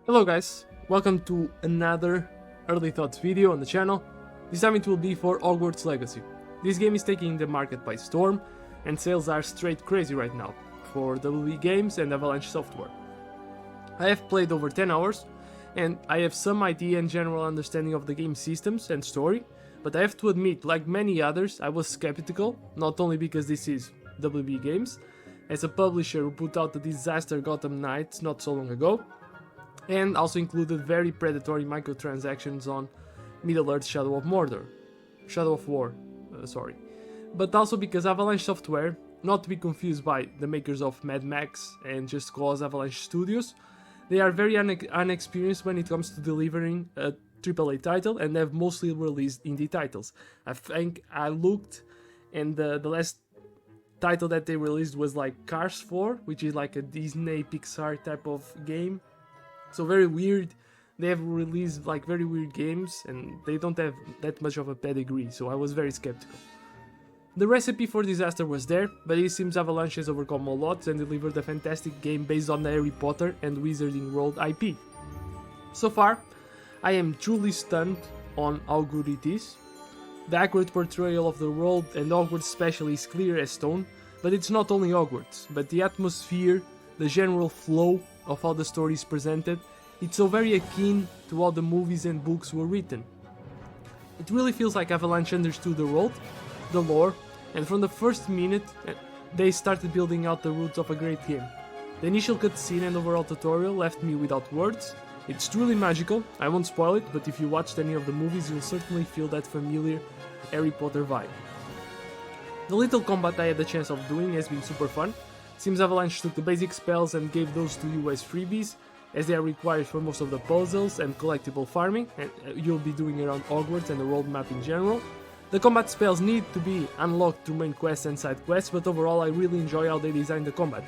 Hello guys, welcome to another Early Thoughts video on the channel. This time it will be for Hogwarts Legacy. This game is taking the market by storm and sales are straight crazy right now for wbgames and avalanchesoftware. I have played over 10 hours and I have some idea and general understanding of the game systems and story, but I have to admit, like many others, I was skeptical, not only because this is wbgames, as a publisher who put out the disaster Gotham Knights not so long ago, and also included very predatory microtransactions on Middle-earth Shadow of War, but also because Avalanche Software, not to be confused by the makers of Mad Max and Just Cause Avalanche Studios, they are very unexperienced when it comes to delivering a AAA title and have mostly released indie titles. I think I looked and the last title that they released was like Cars 4, which is like a Disney Pixar type of game. So very weird. They have released like very weird games and they don't have that much of a pedigree, so I was very skeptical. The recipe for disaster was there, but it seems Avalanche has overcome a lot and delivered a fantastic game based on the Harry Potter and Wizarding World IP. So far, I am truly stunned on how good it is. The accurate portrayal of the world and Hogwarts especially is clear as stone, but it's not only Hogwarts, but the atmosphere, the general flow of how the story is presented, it's so very akin to how the movies and books were written. It really feels like Avalanche understood the world, the lore, and from the first minute they started building out the roots of a great game. The initial cutscene and overall tutorial left me without words. It's truly magical, I won't spoil it, but if you watched any of the movies you'll certainly feel that familiar Harry Potter vibe. The little combat I had the chance of doing has been super fun. Seems Avalanche took the basic spells and gave those to you as freebies, as they are required for most of the puzzles and collectible farming and you'll be doing around Hogwarts and the world map in general. The combat spells need to be unlocked through main quests and side quests, but overall I really enjoy how they designed the combat.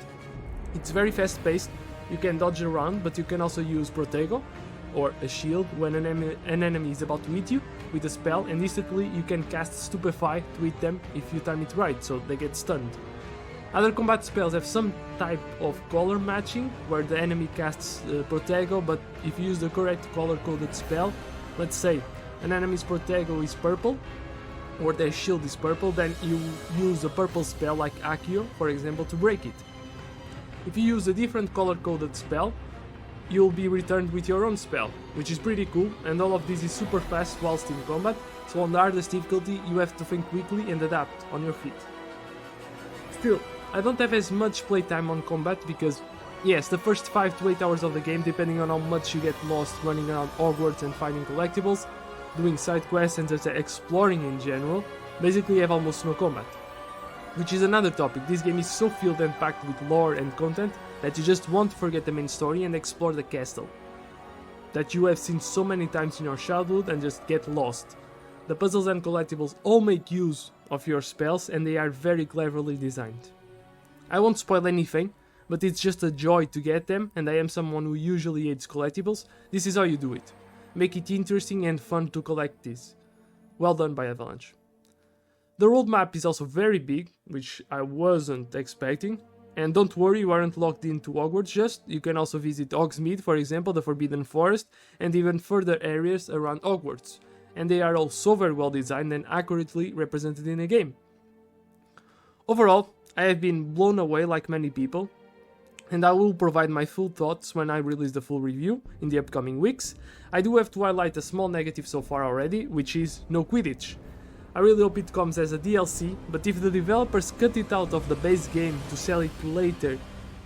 It's very fast paced, you can dodge around, but you can also use Protego, or a shield, when an enemy is about to hit you with a spell, and instantly you can cast Stupefy to hit them if you time it right, so they get stunned. Other combat spells have some type of color matching, where the enemy casts Protego, but if you use the correct color-coded spell, let's say an enemy's Protego is purple, or their shield is purple, then you use a purple spell like Accio, for example, to break it. If you use a different color-coded spell, you'll be returned with your own spell, which is pretty cool, and all of this is super fast whilst in combat, so on the hardest difficulty you have to think quickly and adapt on your feet. Still, I don't have as much playtime on combat because, yes, the first 5 to 8 hours of the game, depending on how much you get lost running around Hogwarts and finding collectibles, doing side quests and just exploring in general, basically have almost no combat. Which is another topic, this game is so filled and packed with lore and content that you just won't forget the main story and explore the castle that you have seen so many times in your childhood and just get lost. The puzzles and collectibles all make use of your spells and they are very cleverly designed. I won't spoil anything, but it's just a joy to get them, and I am someone who usually hates collectibles. This is how you do it. Make it interesting and fun to collect this. Well done by Avalanche. The world map is also very big, which I wasn't expecting. And don't worry, you aren't locked into Hogwarts just. You can also visit Hogsmeade, for example, the Forbidden Forest, and even further areas around Hogwarts. And they are all so very well designed and accurately represented in the game. Overall, I have been blown away like many people, and I will provide my full thoughts when I release the full review in the upcoming weeks. I do have to highlight a small negative so far already, which is no Quidditch. I really hope it comes as a DLC, but if the developers cut it out of the base game to sell it later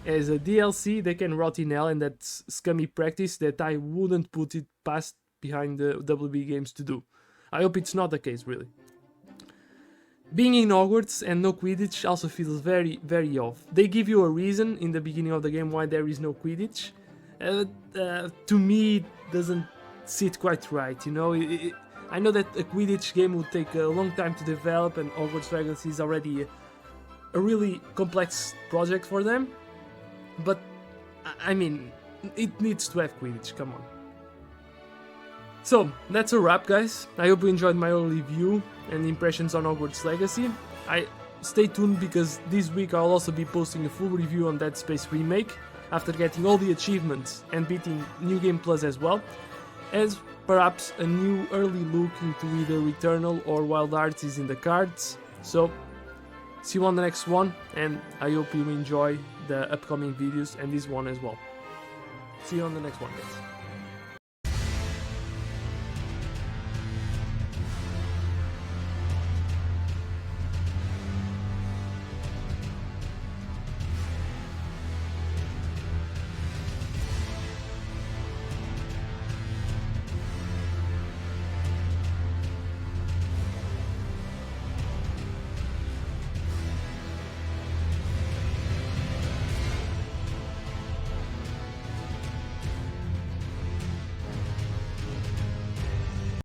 as a DLC, they can rot in hell, and that's scummy practice that I wouldn't put it past behind the wbgames to do. I hope it's not the case, really. Being in Hogwarts and no Quidditch also feels very, very off. They give you a reason in the beginning of the game why there is no Quidditch. To me, it doesn't sit quite right, you know. I know that a Quidditch game would take a long time to develop, and Hogwarts Legacy is already a really complex project for them. But, I mean, it needs to have Quidditch, come on. So, that's a wrap, guys. I hope you enjoyed my early view and impressions on Hogwarts Legacy. Stay tuned because this week I'll also be posting a full review on Dead Space Remake. after getting all the achievements and beating New Game Plus as well, as perhaps a new early look into either Returnal or Wild Arts is in the cards. So, see you on the next one, and I hope you enjoy the upcoming videos and this one as well. See you on the next one, guys.